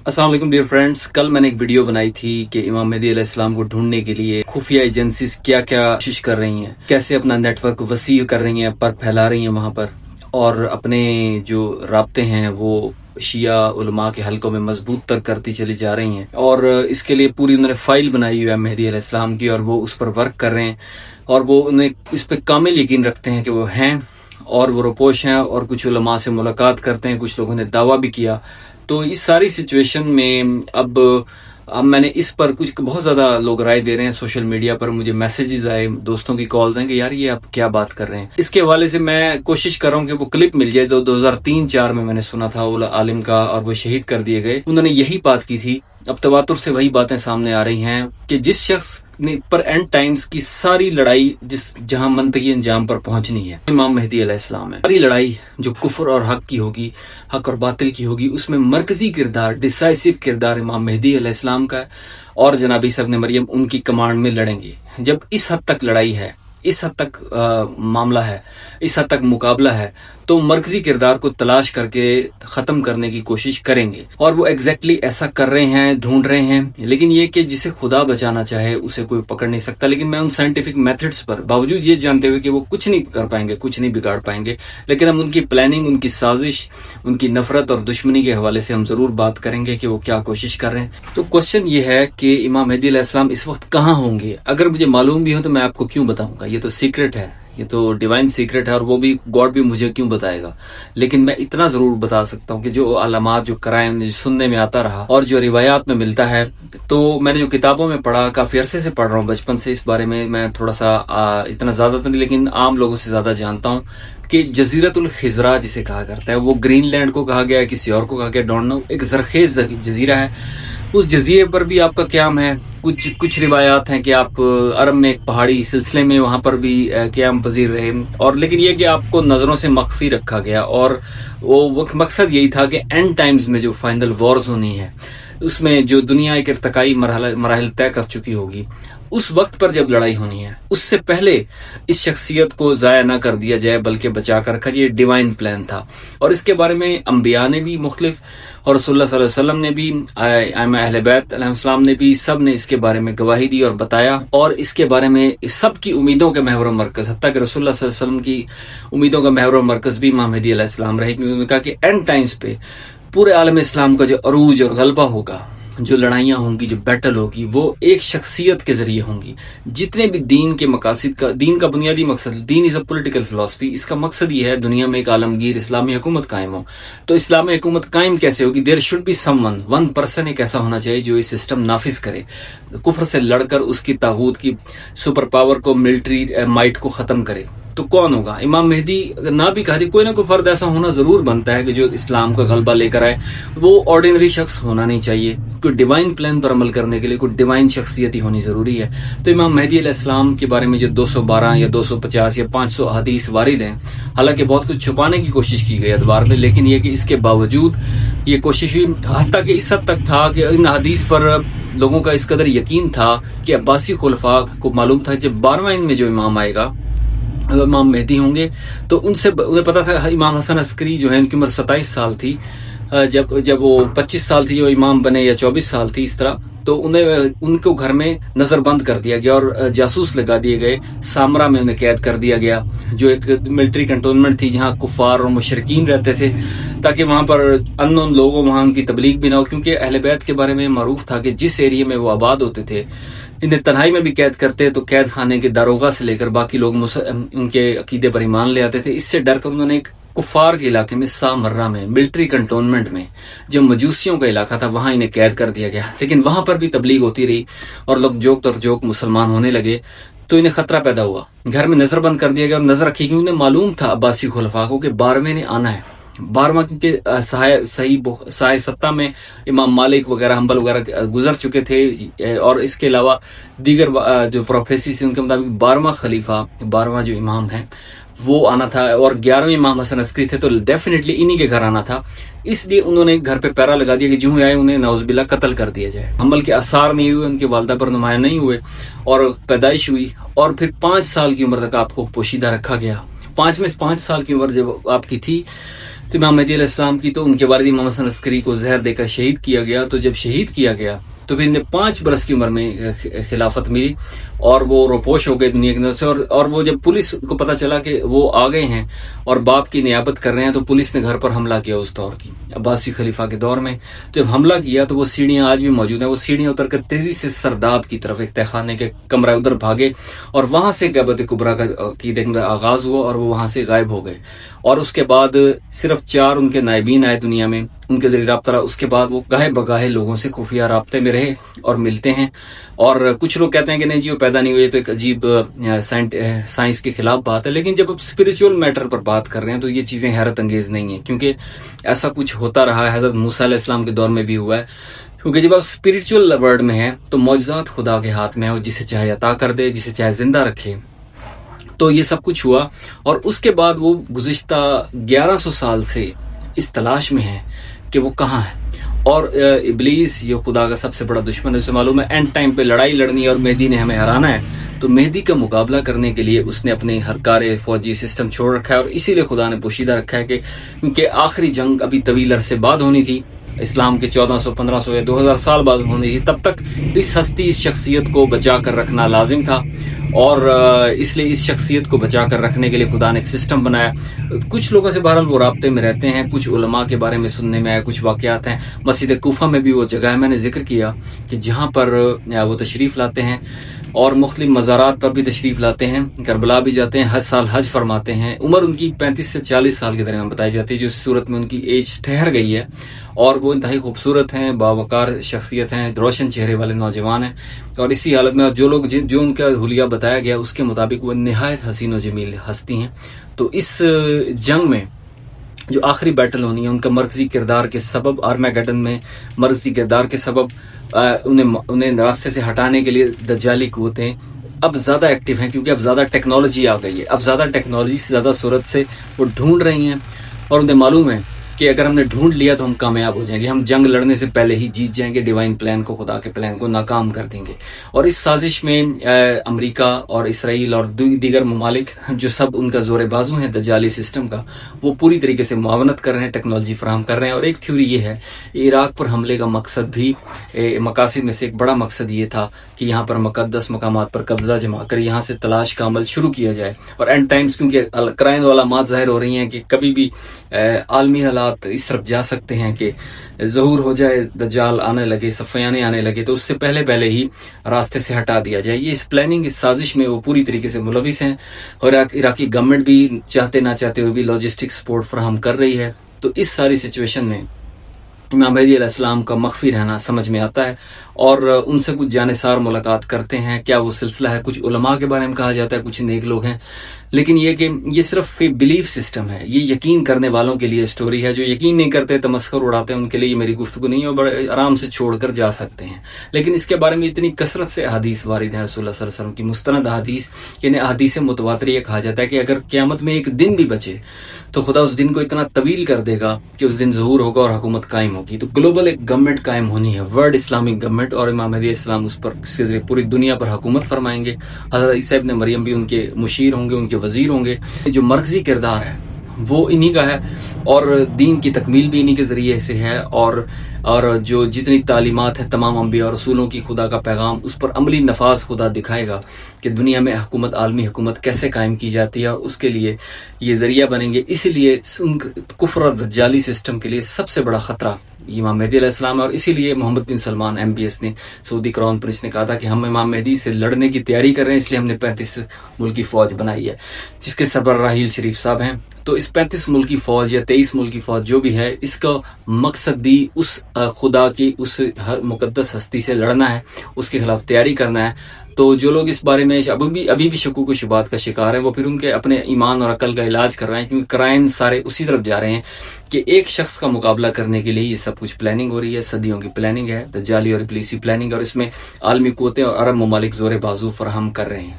अस्सलाम वालेकुम dear friends. कल मैंने एक वीडियो बनाई थी कि इमाम मेहदी अलैहिस्सलाम को ढूंढने के लिए खुफिया एजेंसीज क्या क्या कोशिश कर रही हैं, कैसे अपना नेटवर्क वसी कर रही हैं, पर फैला रही हैं वहां पर, और अपने जो राब्ते हैं वो शिया उलमा के हलकों में मजबूत तर करती चली जा रही हैं। और इसके लिए पूरी उन्होंने फाइल बनाई हुई है मेहदी अलैहिस्सलाम की, और वो उस पर वर्क कर रहे हैं, और वो उन्हें इस पर कामिल यकीन रखते हैं कि वो हैं और वो रोपोश हैं, और कुछ उलमा से मुलाकात करते हैं, कुछ लोगों ने दावा भी किया। तो इस सारी सिचुएशन में अब मैंने इस पर कुछ बहुत ज़्यादा लोग राय दे रहे हैं, सोशल मीडिया पर मुझे मैसेजेस आए, दोस्तों की कॉल दें कि यार ये आप क्या बात कर रहे हैं। इसके हवाले से मैं कोशिश कर रहा हूँ कि वो क्लिप मिल जाए। 2003-4 में मैंने सुना था वो आलिम का, और वो शहीद कर दिए गए। उन्होंने यही बात की थी। अब तवातुर से वही बातें सामने आ रही हैं कि जिस शख्स ने पर एंड टाइम्स की सारी लड़ाई जहां मंतकी अंजाम पर पहुंचनी है, इमाम मेहदी अलैहिस्सलाम है। सारी लड़ाई जो कुफ्र और हक की होगी, हक और बातिल की होगी, उसमें मरकजी किरदार, डिसाइसिव किरदार इमाम मेहदी अलैहिस्सलाम का है, और जनाब ईसा इब्न मरियम उनकी कमांड में लड़ेंगे। जब इस हद तक लड़ाई है, इस हद तक मामला है, इस हद तक मुकाबला है, तो मरकजी किरदार को तलाश करके खत्म करने की कोशिश करेंगे, और वो एग्जैक्टली ऐसा कर रहे हैं, ढूंढ रहे हैं। लेकिन ये कि जिसे खुदा बचाना चाहे उसे कोई पकड़ नहीं सकता। लेकिन मैं उन साइंटिफिक मेथड्स पर, बावजूद ये जानते हुए कि वो कुछ नहीं कर पाएंगे, कुछ नहीं बिगाड़ पाएंगे, लेकिन हम उनकी प्लानिंग, उनकी साजिश, उनकी नफरत और दुश्मनी के हवाले से हम जरूर बात करेंगे कि वो क्या कोशिश कर रहे हैं। तो क्वेश्चन ये है कि इमाम मेहदी अलैहिस्सलाम इस वक्त कहाँ होंगे। अगर मुझे मालूम भी हो तो मैं आपको क्यों बताऊंगा, ये तो सीक्रेट है, ये तो डिवाइन सीक्रेट है, और वो भी गॉड भी मुझे क्यों बताएगा। लेकिन मैं इतना जरूर बता सकता हूँ कि जो अलामात, जो कराइम, जो सुनने में आता रहा और जो रिवायात में मिलता है, तो मैंने जो किताबों में पढ़ा, काफी अरसे से पढ़ रहा हूँ, बचपन से इस बारे में मैं थोड़ा सा इतना ज्यादा तो नहीं, लेकिन आम लोगों से ज्यादा जानता हूँ कि जजीरतुल खिजरा जिसे कहा करता है, वो ग्रीनलैंड को कहा गया है, किसी और को कहा गया, डोंट नो, एक जरखेज जजीरा है। उस जजीरे पर भी आपका क्याम है। कुछ रिवायात हैं कि आप अरब में एक पहाड़ी सिलसिले में वहां पर भी क्याम पजीर रहे, और लेकिन ये कि आपको नजरों से मख्फी रखा गया, और वो मकसद यही था कि एंड टाइम्स में जो फाइनल वॉर्स होनी है, उसमें जो दुनिया एक इर्तकाई मराहिल तय कर चुकी होगी, उस वक्त पर जब लड़ाई होनी है, उससे पहले इस शख्सियत को जाया ना कर दिया जाए, बल्कि बचा कर रखा। ये डिवाइन प्लान था, और इसके बारे में अंबिया ने भी मुख्तलिफ, और रसूलुल्लाह सल्लल्लाहु अलैहि वसल्लम ने भी, अहले बैत अलैहिस्सलाम ने भी, सब ने इसके बारे में गवाही दी और बताया। और इसके बारे में सबकी उम्मीदों का महवर मरकज, हत्ता कि रसूलुल्लाह सल्लल्लाहु अलैहि वसल्लम की उम्मीदों का महवर मरकज भी इमाम मेहदी अलैहिस्सलाम रहे, क्योंकि उन्होंने कहा कि एंड टाइम्स पे पूरे आलम इस्लाम का जो अरूज और गलबा होगा, जो लड़ाइयां होंगी, जो बैटल होगी, वो एक शख्सियत के जरिए होंगी। जितने भी दीन के मकासद का, दीन का बुनियादी मकसद, दीन इज अ पॉलिटिकल फिलॉसफी, इसका मकसद ये है दुनिया में एक आलमगीर इस्लामी हुकूमत कायम हो। तो इस्लामी हुकूमत कायम कैसे होगी? There should be someone, one person एक ऐसा होना चाहिए जो ये सिस्टम नाफिज करे, कुफ्र से लड़कर उसकी तागूत की सुपर पावर को, मिलिट्री माइट को खत्म करे। तो कौन होगा? इमाम मेहदी ना भी कहा, कोई ना कोई फर्द ऐसा होना जरूर बनता है कि जो इस्लाम का गलबा लेकर आए। वो ऑर्डिनरी शख्स होना नहीं चाहिए, कोई डिवाइन प्लान पर अमल करने के लिए कोई डिवाइन शख्सियत ही होनी जरूरी है। तो इमाम मेहदी अलैहिस्सलाम के बारे में जो 212 या 250 या 500 हदीस वारिद हैं, हालांकि बहुत कुछ छुपाने की कोशिश की गई अदवार में, लेकिन यह कि इसके बावजूद ये कोशिश हुई, हत्ता कि इस हद तक था कि इन हदीस पर लोगों का इस कदर यकीन था कि अब्बासी खुलफा को मालूम था कि 12वें में जो इमाम आएगा, इमाम मेहदी होंगे। तो उन्हें पता था, इमाम हसन अस्करी जो है, उनकी उम्र 27 साल थी जब वो 25 साल थी जो इमाम बने, या 24 साल थी इस तरह। तो उनको घर में नजरबंद कर दिया गया और जासूस लगा दिए गए। सामरा में उन्हें कैद कर दिया गया, जो एक मिलिट्री कंटोनमेंट थी जहां कुफार और मुशरिकीन रहते थे, ताकि वहां पर अननोन लोगों, वहां उनकी तबलीग भी ना हो। क्योंकि अहले बैत के बारे में मारूफ था कि जिस एरिया में वो आबाद होते थे, इन्हें तन्हाई में भी कैद करते, तो कैद खाने के दारोगा से लेकर बाकी लोग उनके अकीदे पर ईमान ले आते थे। इससे डर कर उन्होंने एक कुफार के इलाके में, सामर्रा में, मिलिट्री कंटोनमेंट में, जो मजूसियों का इलाका था, वहां इन्हें कैद कर दिया गया। लेकिन वहां पर भी तबलीग होती रही और लोग जोक तर जोक मुसलमान होने लगे, तो इन्हें खतरा पैदा हुआ। घर में नजरबंद कर दिया गया, और नजर रखी, क्योंकि उन्हें मालूम था अब्बासी खुलफा को कि 12वें ने आना है। 12वां क्योंकि साय सत्ता में इमाम मालिक वगैरह, हम्बल वगैरह गुजर चुके थे, और इसके अलावा दीगर जो प्रोफेसी थी उनके मुताबिक 12वां खलीफा, 12वां जो इमाम है वो आना था, और 11वें इमाम हसन अस्करी थे, तो डेफिनेटली इन्हीं के घर आना था। इसलिए उन्होंने घर पे पैरा लगा दिया कि जो आए उन्हें नाउज़ुबिल्लाह कत्ल कर दिया जाए। हम्बल के आसार नहीं हुए, उनकी वालदा पर नुमाया नहीं हुए, और पैदाइश हुई, और फिर 5 साल की उम्र तक आपको पोशीदा रखा गया। 5 साल की उम्र जब आपकी थी, تو امام مہدی علیہ السلام کی تو ان کے والد امام حسن عسکری کو زہر دے کر شہید کیا گیا. تو جب شہید کیا گیا تو پھر انہیں 5 برس کی عمر میں خلافت ملی اور وہ روپوش ہو گئے دنیا کے اندر سے. اور وہ جب پولیس کو پتا چلا کہ وہ آ گئے ہیں اور باپ کی نیابت کر رہے ہیں تو پولیس نے گھر پر حملہ کیا اس دور کی عباسی خلیفہ کے دور میں. تو جب حملہ کیا تو وہ سیڑھیاں آج بھی موجود ہیں. وہ سیڑھیاں اتر کر تیزی سے سرداب کی طرف ایک تہخانے کے کمرہ ادھر بھاگے اور وہاں سے غیبت کبریٰ کی آغاز ہوا اور وہ وہاں سے غائب ہو گئے. اور اس کے بعد صرف 4 ان کے نائبین آئے دنیا میں, ان کے ذریعے رابطہ رہا. اس کے بعد وہ گاہے بگاہے لوگوں سے خفیہ رابطے میں رہے اور ملتے ہیں. اور کچھ لوگ کہتے ہیں کہ نہیں جی وہ پیدا نہیں ہوئے, تو ایک عجیب سائنس کے خلاف بات ہے. لیکن جب آپ اسپرچول میٹر پر بات کر رہے ہیں تو یہ چیزیں حیرت انگیز نہیں ہیں, کیونکہ ایسا کچھ ہوتا رہا ہے. حضرت موسیٰ علیہ السلام کے دور میں بھی ہوا ہے. کیونکہ جب آپ اسپرچول ورڈ میں ہیں تو معجزات خدا کے ہاتھ میں ہے, جسے چاہے عطا کر دے, جسے چاہے زندہ رکھے. تو یہ سب کچھ ہوا اور اس کے بعد وہ گزشتہ 1100 سال سے اس تلاش میں ہے کہ وہ کہاں ہے. اور ابلیس یہ خدا کا سب سے بڑا دشمن ہے, اسے معلوم ہے اینڈ ٹائم پہ لڑائی لڑنی ہے اور مہدی نے ہمیں ہرانا ہے. تو مہدی کا مقابلہ کرنے کے لیے اس نے اپنے ہر کار فوجی سسٹم چھوڑ رکھا ہے. اور اسی لیے خدا نے پوشیدہ رکھا ہے کہ کیونکہ آخری جنگ ابھی طویل عرصے بعد ہونی تھی, اسلام کے 1400 1500 یا 2000 سال بعد ہونی تھی. تب تک اس ہستی اس شخصیت کو بچا کر رکھنا لازم تھا. اور اس لیے اس شخصیت کو بچا کر رکھنے کے لیے خدا نے ایک سسٹم بنایا. کچھ لوگوں سے بہرحال وہ رابطے میں رہتے ہیں, کچھ علماء کے بارے میں سننے میں آیا, کچھ واقعات ہیں. مسجد کوفہ میں بھی وہ جگہ ہے, میں نے ذکر کیا کہ جہاں پر وہ تشریف لاتے ہیں اور مختلف مزارات پر بھی تشریف لاتے ہیں. کربلا بھی جاتے ہیں, ہر سال حج فرماتے ہیں. عمر ان کی 35 سے 40 سال کے درمیان بتائی جاتی ہے, جو اس صورت میں ان کی ایج ٹھہر گئی ہے. اور وہ انتہائی خوبصورت ہیں, باوقار شخصیت ہیں, روشن چہرے والے نوجوان ہیں. اور اسی حالت میں جو لوگ جو ان کا حلیہ بتایا گیا اس کے مطابق وہ نہایت حسین و جمیل ہستی ہیں. تو اس جنگ میں جو آخری بیٹل ہونی ہے ان کا مرکزی کردار کے سبب, آرمیگیڈن میں مرکزی کردار کے سبب انہیں راستے سے ہٹانے کے لیے دجالی قوتیں اب زیادہ ایکٹیو ہیں, کیونکہ اب زیادہ ٹیکنالوجی آ گئی ہے. اب زیادہ ٹیکنالوجی سے زیادہ صورت سے وہ ڈھونڈ رہی ہیں اور انہیں معلوم ہے کہ اگر ہم نے ڈھونڈ لیا تو ہم کامیاب ہو جائیں گے, ہم جنگ لڑنے سے پہلے ہی جیت جائیں گے, ڈیوائن پلان کو, خدا کے پلان کو ناکام کر دیں گے. اور اس سازش میں امریکہ اور اسرائیل اور دیگر ممالک جو سب ان کا زور بازو ہیں دجالی سسٹم کا, وہ پوری طریقے سے معاونت کر رہے ہیں, ٹیکنالوجی فراہم کر رہے ہیں. اور ایک تھیوری یہ ہے, عراق پر حملے کا مقصد بھی, مقاصد میں سے ایک بڑا مقصد یہ تھا کہ یہاں پر مقدس مقامات پر قبضہ جما کر یہاں سے تلاش کا عمل شروع کیا جائے. اور اینڈ ٹائمز کیونکہ کرائن علامات ظاہر ہو رہی ہیں کہ کبھی بھی عالمی حالات اس طرف جا سکتے ہیں کہ ظہور ہو جائے, دجال آنے لگے, صفیانے آنے لگے, تو اس سے پہلے ہی راستے سے ہٹا دیا جائے. یہ اس پلاننگ, اس سازش میں وہ پوری طریقے سے ملوث ہیں. اور عراقی گورنمنٹ بھی چاہتے نہ چاہتے ہوئے بھی لاجسٹک سپورٹ فراہم کر رہی ہے. تو اس ساری سچویشن میں امام مہدی علیہ السلام کا مخفی رہنا سمجھ میں آتا ہے. اور ان سے کچھ جانسار ملاقات کرتے ہیں. کیا وہ سلسلہ ہے؟ کچھ علماء کے بارے میں کہا جاتا ہے, کچھ نیک لوگ ہیں. لیکن یہ کہ یہ صرف بلیف سسٹم ہے, یہ یقین کرنے والوں کے لیے سٹوری ہے. جو یقین نہیں کرتے, تمسخر اڑاتے ہیں, ان کے لیے یہ میری گفتگو نہیں ہے, اور بڑے آرام سے چھوڑ کر جا سکتے ہیں. لیکن اس کے بارے میں اتنی کثرت سے احادیث وارد ہیں رسول اللہ صلی اللہ علیہ وسلم کی, مستند احادیث, یعنی احادیث متواتریہ کہا جاتا ہے کہ اگر قیامت میں ایک دن بھی بچے تو خدا اس دن کو اتنا طویل کر دے گا کہ اس دن ظہور ہوگا اور حکومت قائم ہوگی. تو گلوبل ایک گورنمنٹ قائم ہونی ہے, ورلڈ اسلامک گورنمنٹ, اور امام مہدی السلام اس پر اس کے ذریعے پوری دنیا پر حکومت فرمائیں گے. حضرت عیسیٰ ابن مریم بھی ان کے مشیر ہوں گے, ان کے وزیر ہوں گے. جو مرکزی کردار ہے وہ انہی کا ہے, اور دین کی تکمیل بھی انہی کے ذریعے سے ہے. اور جو جتنی تعلیمات ہیں تمام انبیاء اور رسولوں کی, خدا کا پیغام, اس پر عملی نفاذ خدا دکھائے گا کہ دنیا میں حکومت, عالمی حکومت کیسے قائم کی جاتی ہے, اور اس کے لیے یہ ذریعہ بنیں گے. اسی لیے کفر اور دجالی سسٹم کے لیے سب سے بڑا خطرہ امام مہدی علیہ السلام ہے. اور اسی لیے محمد بن سلمان MBS نے, سعودی کراؤن پرنس نے کہا تھا کہ ہم امام مہدی سے لڑنے کی تیاری کر رہے ہیں, اس لیے ہم نے 35 ملکی فوج بنائی ہے, جس کے سربراہ راحیل شریف صاحب ہیں. تو اس 35 ملکی فوج یا 23 ملکی فوج جو بھی ہے, اس کا مقصد بھی اس خدا کی اس مقدس ہستی سے لڑنا ہے, اس کے خلاف تیاری کرنا ہے. تو جو لوگ اس بارے میں ابھی بھی شکوک و شبہات کا شکار ہیں, وہ پھر ان کے اپنے ایمان اور عقل کا علاج کر رہے ہیں, کیونکہ کرائن سارے اسی طرف جا رہے ہیں کہ ایک شخص کا مقابلہ کرنے کے لیے یہ سب کچھ پلاننگ ہو رہی ہے. صدیوں کی پلاننگ ہے, دجالی اور ابلیسی پلاننگ, اور اس میں عالمی قوتیں اور عرب ممالک زور بازو فراہم کر رہے ہیں.